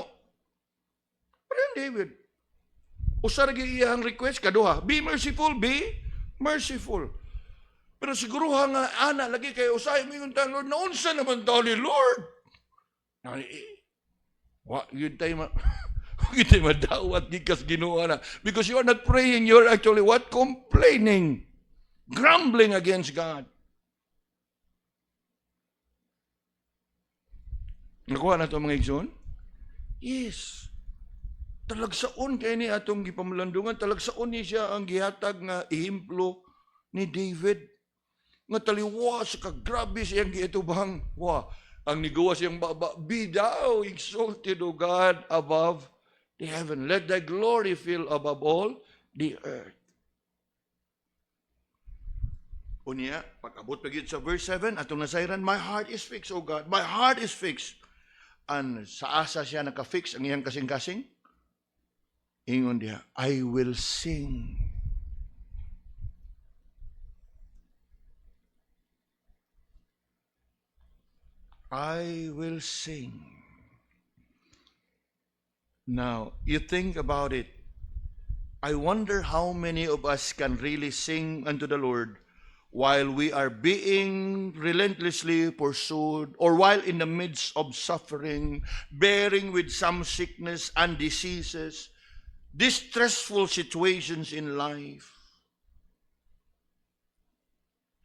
Pero David, usar iyang request, kaduha, be merciful, be merciful. Pero siguro nga, ana, lagi kayo, usay mo yung Lord, naunsa naman tao ni Lord. Yun tayo madawat gikas Ginoo na. Because you are not praying, you are actually what? Complaining. Grumbling against God. Nakuha na ito mga igsoon? Yes. Talagsaon kayo ni atong gipamalandungan, talagsaon ni siya ang gihatag nga ihimplo ni David. Nga taliwa sa kagrabe siyang giatubang. Ang nigawa siyang baba, be thou exalted, O God, above the heaven. Let thy glory fill above all the earth. Unya, pag-abot pagid sa verse 7, atong nasayran, my heart is fixed, O God. My heart is fixed. And sa asa siya naka-fix ang iyang kasing-kasing? Ingon diha, I will sing. I will sing. Now, you think about it. I wonder how many of us can really sing unto the Lord while we are being relentlessly pursued, or while in the midst of suffering, bearing with some sickness and diseases, distressful situations in life.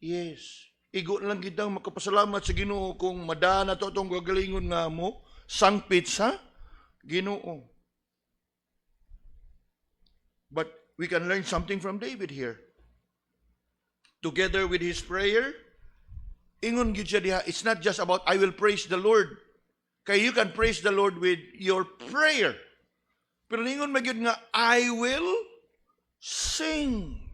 Yes. Igo lang kitang makapasalamat sa Ginoo kung madana to itong gagalingon nga mo, sangpit sa Ginoo. But we can learn something from David here. Together with his prayer, ingon gyud siya diha, it's not just about I will praise the Lord. Kay you can praise the Lord with your prayer. Pero ingon magyud nga I will sing.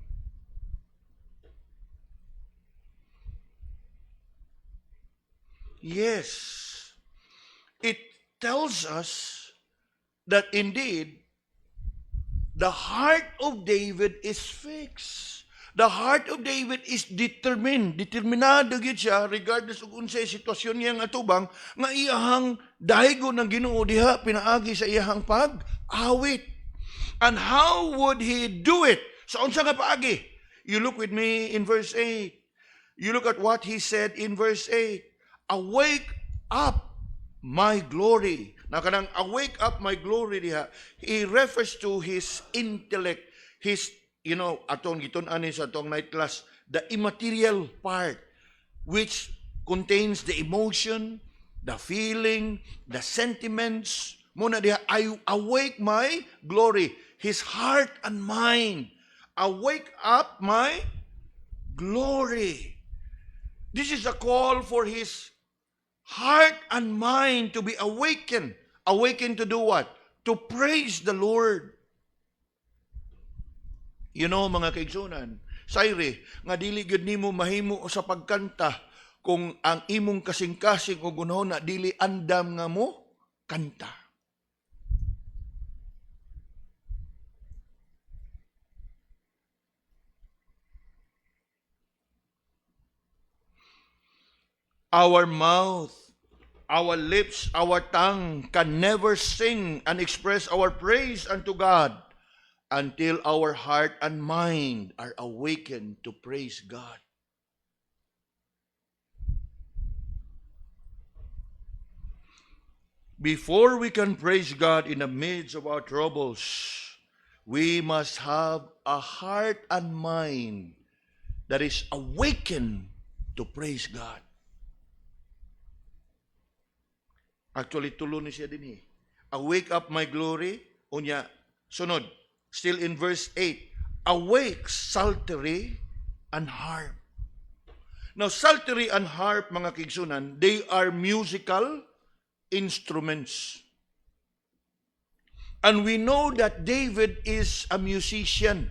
Yes, it tells us that indeed the heart of David is fixed. The heart of David is determined. Determinado gyud siya regardless of unsay sitwasyon niya nga atubang nga iyahang dahigo ng Ginoo diha pinaagi sa iyahang pag-awit. And how would he do it? Sa unsa nga paagi? You look with me in verse 8. You look at what he said in verse 8. Awake up my glory. Now, kanang awake up my glory diha, he refers to his intellect, his, atong gitun-ani sa atong night class, the immaterial part, which contains the emotion, the feeling, the sentiments. Muna diha, I awake my glory, his heart and mind Awake up my glory. This is a call for his heart and mind to be awakened. Awakened to do what? To praise the Lord. You know, mga kaigsunan, sayre, nga dili gyud nimo mahimo sa pagkanta kung ang imong kasing-kasing o gunahon na dili andam nga mo kanta. Our mouth, our lips, our tongue can never sing and express our praise unto God until our heart and mind are awakened to praise God. Before we can praise God in the midst of our troubles, we must have a heart and mind that is awakened to praise God. Actually, tulo ni siya din eh. Awake up my glory. Unya, sunod. Still in verse 8. Awake, psaltery and harp. Now, psaltery and harp, mga kigsunan, they are musical instruments. And we know that David is a musician.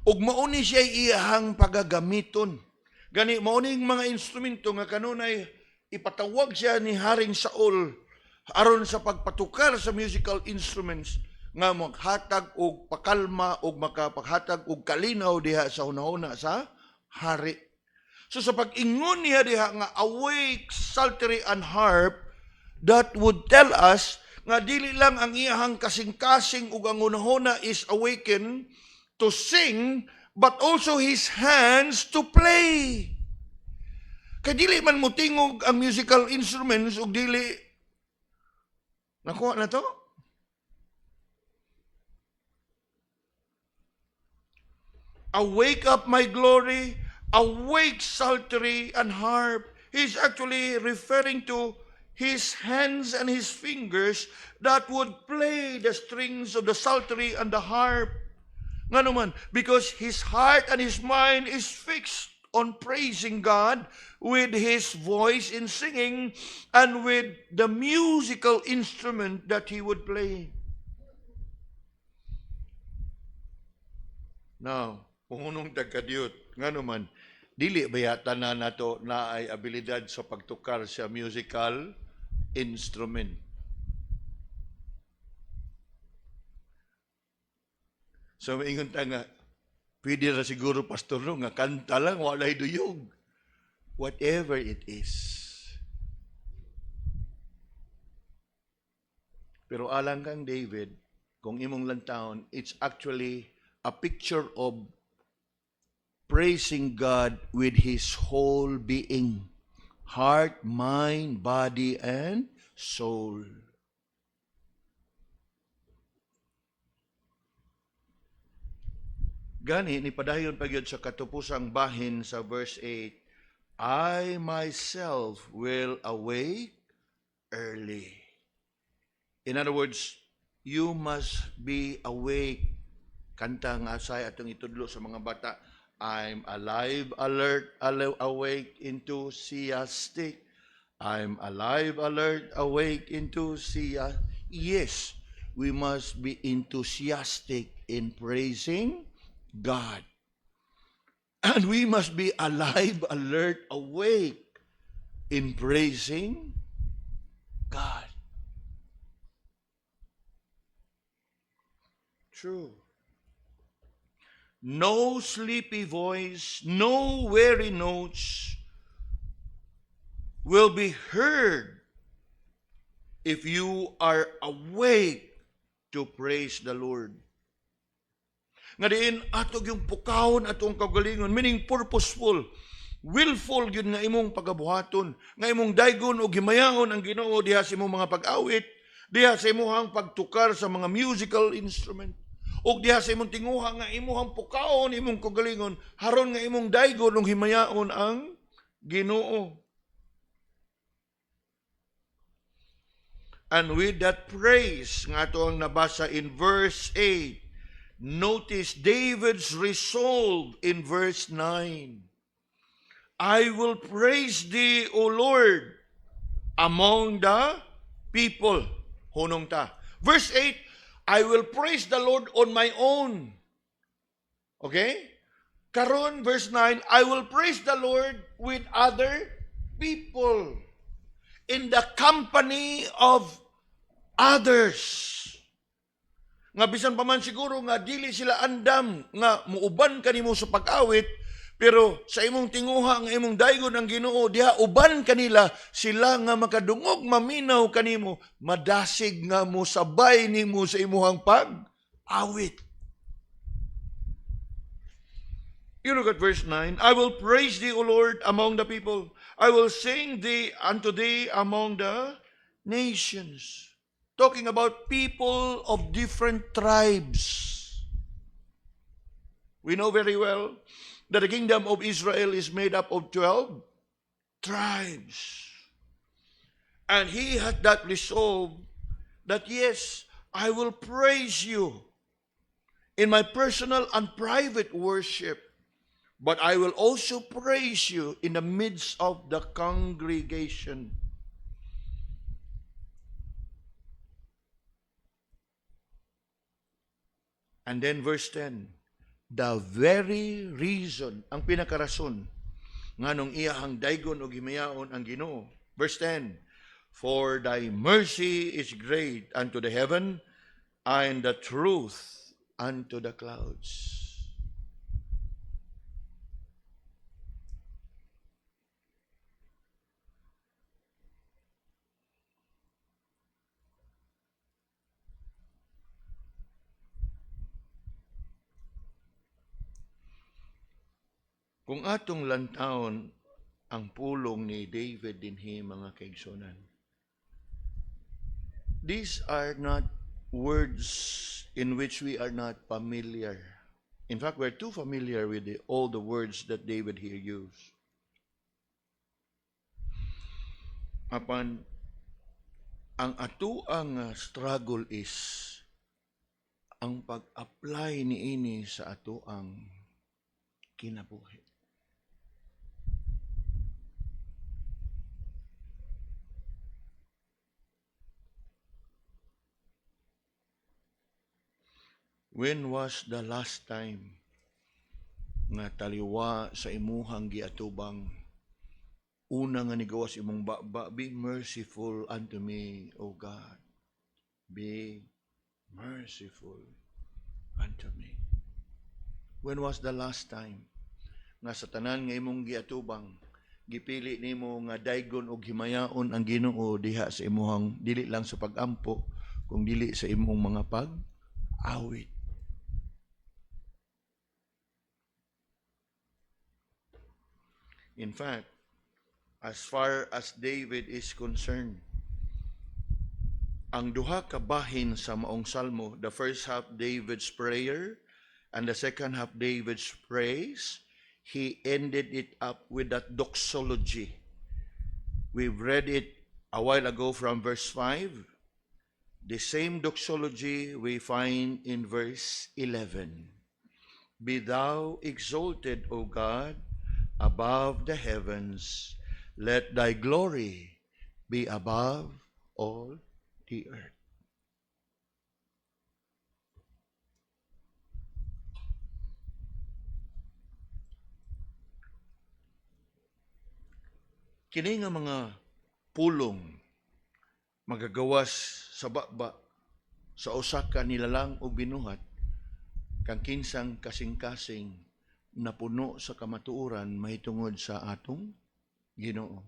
Ug mauni siya iyahang pagagamiton. Gani, mauning mga instrumento nga kanunay ipatawag siya ni Haring Saul aron sa pagpatukar sa musical instruments nga maghatag og pakalma og makapaghatag og kalinaw diha sa hunahuna sa hari. So sa pag-ingon niya diha nga awake, psaltery and harp, that would tell us nga dili lang ang iyahang kasing-kasing ug ang hunahuna is awakened to sing, but also his hands to play. Kay dili man mutingog ang musical instruments ug dili nakuha na to? Awake up my glory, awake psaltery and harp. He's actually referring to his hands and his fingers that would play the strings of the psaltery and the harp. Nga naman, because his heart and his mind is fixed on praising God with his voice in singing and with the musical instrument that he would play. Now, pungunong tagkadyot, nga naman, dili bayata na nato na ay abilidad sa pagtukar sa musical instrument. So, maingon ta nga, pwede na siguro, pastor, no, nga kanta lang, walay duyog. Whatever it is. Pero alang kang David, kung imong lantawon, it's actually a picture of praising God with his whole being. Heart, mind, body, and soul. Gani, ni padayon pagyod sa katupusang bahin sa verse 8, I myself will awake early. In other words, you must be awake. Kanta nga say atong itudlo sa mga bata, I'm alive, alert, awake, enthusiastic. I'm alive, alert, awake, enthusiastic. Yes, we must be enthusiastic in praising God. And we must be alive, alert, awake in praising God. True. No sleepy voice, no weary notes will be heard if you are awake to praise the Lord. Nga diin, atog yung pukawon atong kagalingon, meaning purposeful, willful yun nga imong pagabuhaton, nga imong daygon o gimayangon ang Ginoo diha sa imong mga pag-awit, diha sa imong pagtukar sa mga musical instrument, o diha sa imong tinguha nga imong pukawon, imong kagalingon, haron nga imong daygon o gimayaon ang Ginoo. And with that praise nga ato ang nabasa in verse 8, Notice David's resolve in verse 9. I will praise thee, O Lord, among the people. Hunong ta. Verse 8, I will praise the Lord on my own. Okay? Karon, verse 9, I will praise the Lord with other people. In the company of others. Nga bisan pa man siguro nga dili sila andam nga muuban kanimo sa pag-awit, pero sa imong tinguha nga imong daygon ang Ginoo diha uban kanila, sila nga makadungog maminaw kanimo, madasig nga mo sabay nimo sa imuhang pag-awit. You look at verse 9, I will praise thee, O Lord, among the people. I will sing thee unto thee among the nations. Talking about people of different tribes. We know very well that the kingdom of Israel is made up of 12 tribes. And he had that resolve that, yes, I will praise you in my personal and private worship, but I will also praise you in the midst of the congregation. And then verse 10, the very reason, ang pinakarason, nga nung iyahang daygon o gimayaon ang Ginoo. Verse 10, for thy mercy is great unto the heaven, and the truth unto the clouds. Kung atong lantawon ang pulong ni David dinhi mga kaigsunan, these are not words in which we are not familiar. In fact, we're too familiar with all the words that David here used. Apan, ang atuang struggle is ang pag-apply niini sa atuang kinabuhi. When was the last time nga taliwa sa imuhang giatubang una nga nigawas imong be merciful unto me, O God. Be merciful unto me. When was the last time nga sa tanan nga imong giatubang gipili nimo nga daygon og himayaon ang Ginoo diha sa imuhang dili lang sa pag-ampo kung dili sa imong mga pag-awit? In fact, as far as David is concerned, ang duha ka bahin sa maong salmo, the first half David's prayer and the second half David's praise, he ended it up with that doxology. We've read it a while ago from verse 5. The same doxology we find in verse 11. Be thou exalted, O God, above the heavens. Let thy glory be above all the earth. Kini nga mga pulong magagawas sa baba sa usa ka nilalang o binuhat kang kinsang kasing-kasing napuno sa kamatuoran mahitungod sa atong Ginoo.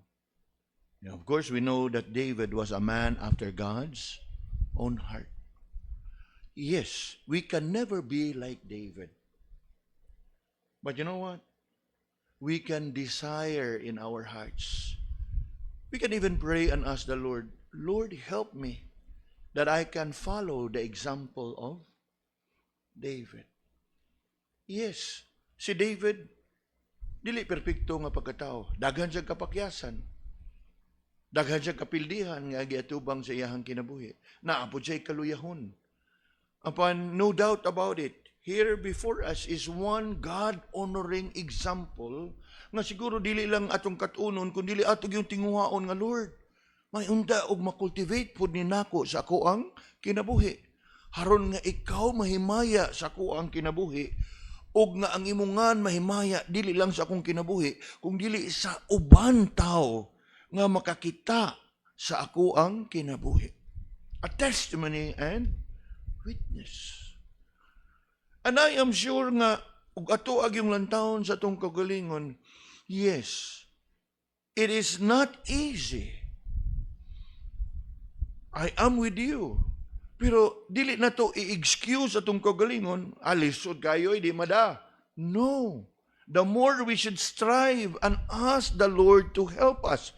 Now, of course, we know that David was a man after God's own heart. Yes, we can never be like David. But you know what? We can desire in our hearts. We can even pray and ask the Lord, Lord, help me that I can follow the example of David. Yes, si David, dili perpekto nga pagkatao. Daghan siyang kapakyasan. Daghan siyang kapildihan nga giatubang sa iyahang kinabuhi. Naapod siya'y kaluyahon. Upon no doubt about it, here before us is one God-honoring example nga siguro dili lang atong katunon kundi dili atong yung tinguhaon nga Lord. May unda og makultivate pud ni nako sa ako ang kinabuhi. Haron nga ikaw mahimaya sa ako ang kinabuhi og nga ang imongan mahimaya dili lang sa akong kinabuhi kung dili sa uban tao nga makakita sa ako ang kinabuhi. A testimony and witness. And I am sure nga, ug ato ag yung lantawon sa itong kagalingon, yes, it is not easy. I am with you. Pero dili na to i-excuse atong kagalingon, alisod kayo, di mada. No. The more we should strive and ask the Lord to help us.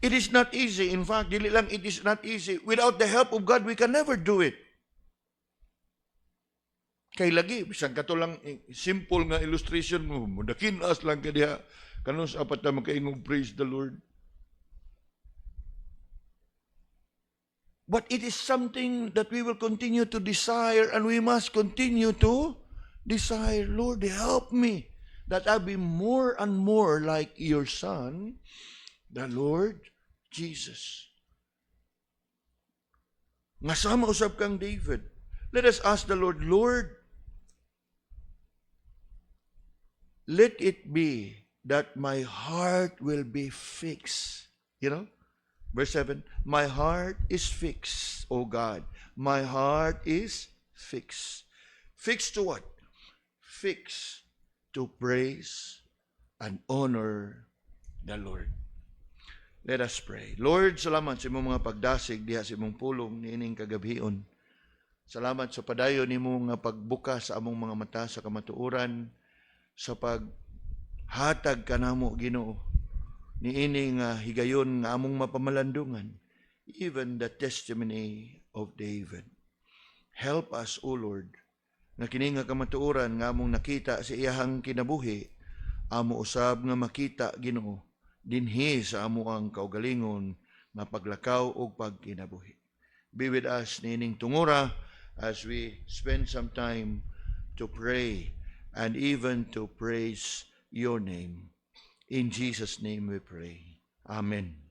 It is not easy. In fact, dili lang it is not easy. Without the help of God, we can never do it. Kay lagi, bisan kato lang simple nga illustration mo, mudakinas lang ka diha, kanos apat na makaingog praise the Lord. But it is something that we will continue to desire and we must continue to desire. Lord, help me that I be more and more like your Son, the Lord Jesus. Nga sama usab kang David. Let us ask the Lord, Lord, let it be that my heart will be fixed. You know? Verse 7, my heart is fixed, O God. My heart is fixed. Fixed to what? Fixed to praise and honor the Lord. Let us pray. Lord, salamat sa imong mga pagdasig diha sa imong pulong niining kagabhion. Salamat sa padayon nimo nga pagbukas sa among mga mata sa kamatuoran, sa paghatag kanamo Ginoo niini nga higayon nga among mapamalandungan, even the testimony of David. Help us, O Lord, nga kini nga kamatuoran nga among nakita sa iyahang kinabuhi, amo usab nga makita Ginoo dinhi sa amo ang kaugalingon nga paglakaw og pagkinabuhi. Be with us niining tungora as we spend some time to pray and even to praise your name. In Jesus' name we pray. Amen.